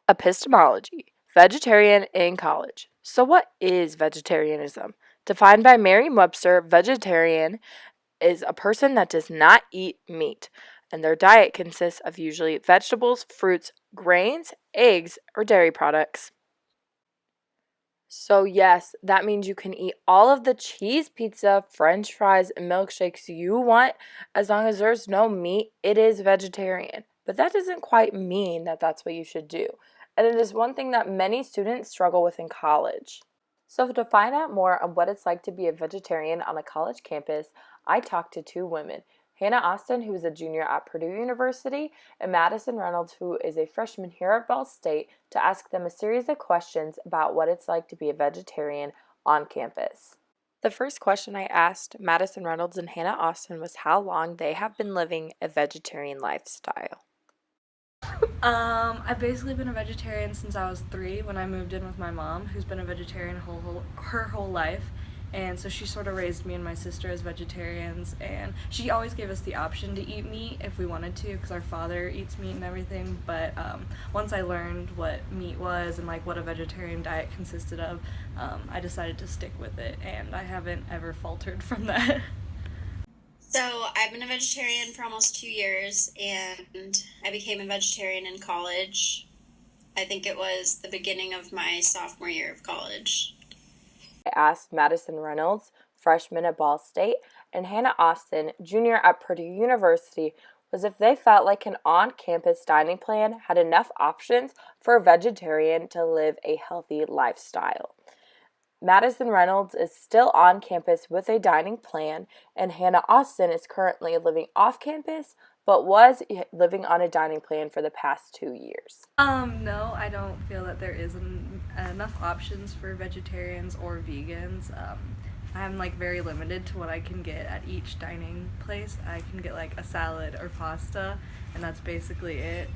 Epistemology, vegetarian in college. So, what is vegetarianism? Defined by Merriam-Webster, vegetarian is a person that does not eat meat, and their diet consists of usually vegetables, fruits, grains, eggs, or dairy products. So, yes, that means you can eat all of the cheese pizza, french fries, and milkshakes you want as long as there's no meat. It is vegetarian. But that doesn't quite mean that that's what you should do. And it is one thing that many students struggle with in college. So, to find out more on what it's like to be a vegetarian on a college campus, I talked to two women. Hannah Austin, who is a junior at Purdue University, and Madison Reynolds, who is a freshman here at Ball State, to ask them a series of questions about what it's like to be a vegetarian on campus. The first question I asked Madison Reynolds and Hannah Austin was how long they have been living a vegetarian lifestyle. I've basically been a vegetarian since I was 3 when I moved in with my mom, who's been a vegetarian her whole life. And so she sort of raised me and my sister as vegetarians, and she always gave us the option to eat meat if we wanted to, because our father eats meat and everything. But once I learned what meat was and like what a vegetarian diet consisted of, I decided to stick with it, and I haven't ever faltered from that. So I've been a vegetarian for almost 2 years, and I became a vegetarian in college. I think it was the beginning of my sophomore year of college. I asked Madison Reynolds, freshman at Ball State, and Hannah Austin, junior at Purdue University, was if they felt like an on-campus dining plan had enough options for a vegetarian to live a healthy lifestyle. Madison Reynolds is still on campus with a dining plan, and Hannah Austin is currently living off campus, but was living on a dining plan for the past 2 years. No, I don't feel that there is enough options for vegetarians or vegans. I'm like very limited to what I can get at each dining place. I can get like a salad or pasta, and that's basically it.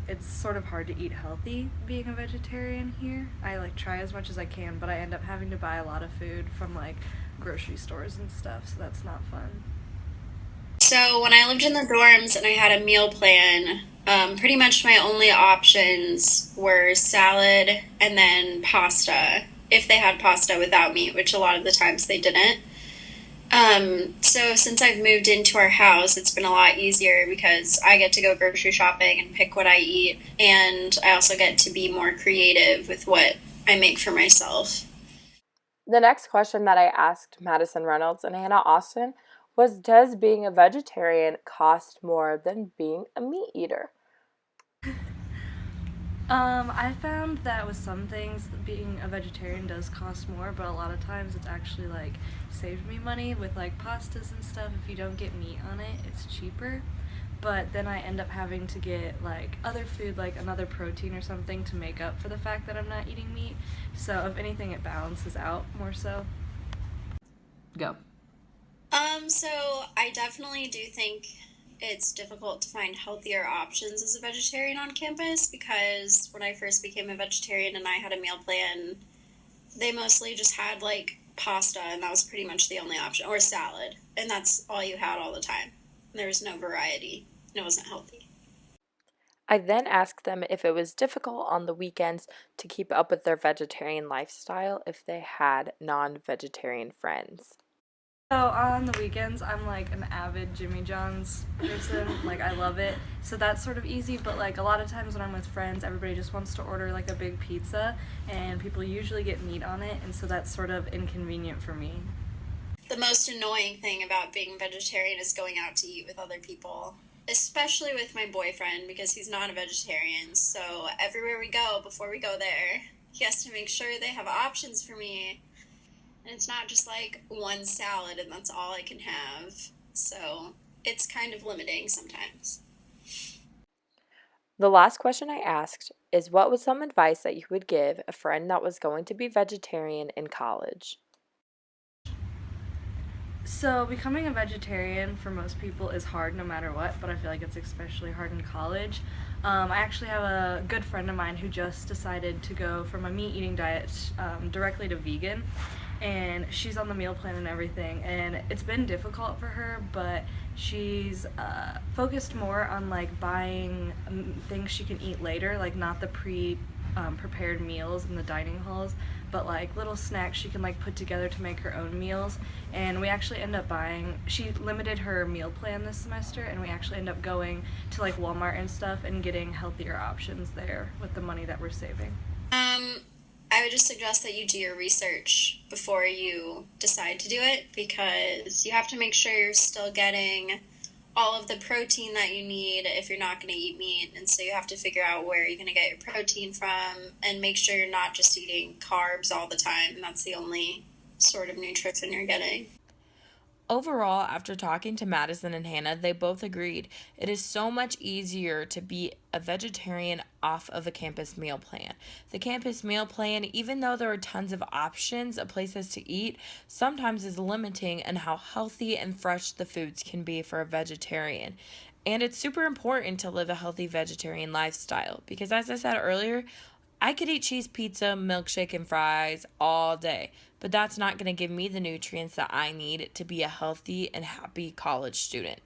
It's sort of hard to eat healthy being a vegetarian here. I like try as much as I can, but I end up having to buy a lot of food from like grocery stores and stuff, so that's not fun. So when I lived in the dorms and I had a meal plan, pretty much my only options were salad and then pasta, if they had pasta without meat, which a lot of the times they didn't. So since I've moved into our house, it's been a lot easier because I get to go grocery shopping and pick what I eat, and I also get to be more creative with what I make for myself. The next question that I asked Madison Reynolds and Hannah Austin was, does being a vegetarian cost more than being a meat eater? I found that with some things, being a vegetarian does cost more, but a lot of times it's actually like saved me money with like pastas and stuff. If you don't get meat on it, it's cheaper. But then I end up having to get like other food, like another protein or something, to make up for the fact that I'm not eating meat. So if anything, it balances out more so. Go. So I definitely do think it's difficult to find healthier options as a vegetarian on campus because when I first became a vegetarian and I had a meal plan, they mostly just had like pasta and that was pretty much the only option, or salad, and that's all you had all the time. There was no variety and it wasn't healthy. I then asked them if it was difficult on the weekends to keep up with their vegetarian lifestyle if they had non-vegetarian friends. So on the weekends, I'm like an avid Jimmy John's person. Like I love it. So that's sort of easy. But like a lot of times when I'm with friends, everybody just wants to order like a big pizza, and people usually get meat on it, and so that's sort of inconvenient for me. The most annoying thing about being vegetarian is going out to eat with other people, especially with my boyfriend because he's not a vegetarian. So everywhere we go, before we go there, he has to make sure they have options for me. And it's not just like one salad and that's all I can have. So it's kind of limiting sometimes. The last question I asked is, what was some advice that you would give a friend that was going to be vegetarian in college? So becoming a vegetarian for most people is hard no matter what, but I feel like it's especially hard in college. I actually have a good friend of mine who just decided to go from a meat eating diet directly to vegan, and she's on the meal plan and everything, and it's been difficult for her, but she's focused more on like buying things she can eat later, like not the prepared meals in the dining halls, but like little snacks she can like put together to make her own meals. And we actually end up buying, she limited her meal plan this semester, and we actually end up going to like Walmart and stuff and getting healthier options there with the money that we're saving. I would just suggest that you do your research before you decide to do it, because you have to make sure you're still getting all of the protein that you need if you're not going to eat meat. And so you have to figure out where you're going to get your protein from and make sure you're not just eating carbs all the time. That's the only sort of nutrition you're getting. Overall, after talking to Madison and Hannah, they both agreed it is so much easier to be a vegetarian off of a campus meal plan. The campus meal plan, even though there are tons of options of places to eat, sometimes is limiting in how healthy and fresh the foods can be for a vegetarian. And it's super important to live a healthy vegetarian lifestyle because, as I said earlier, I could eat cheese pizza, milkshake, and fries all day, but that's not going to give me the nutrients that I need to be a healthy and happy college student.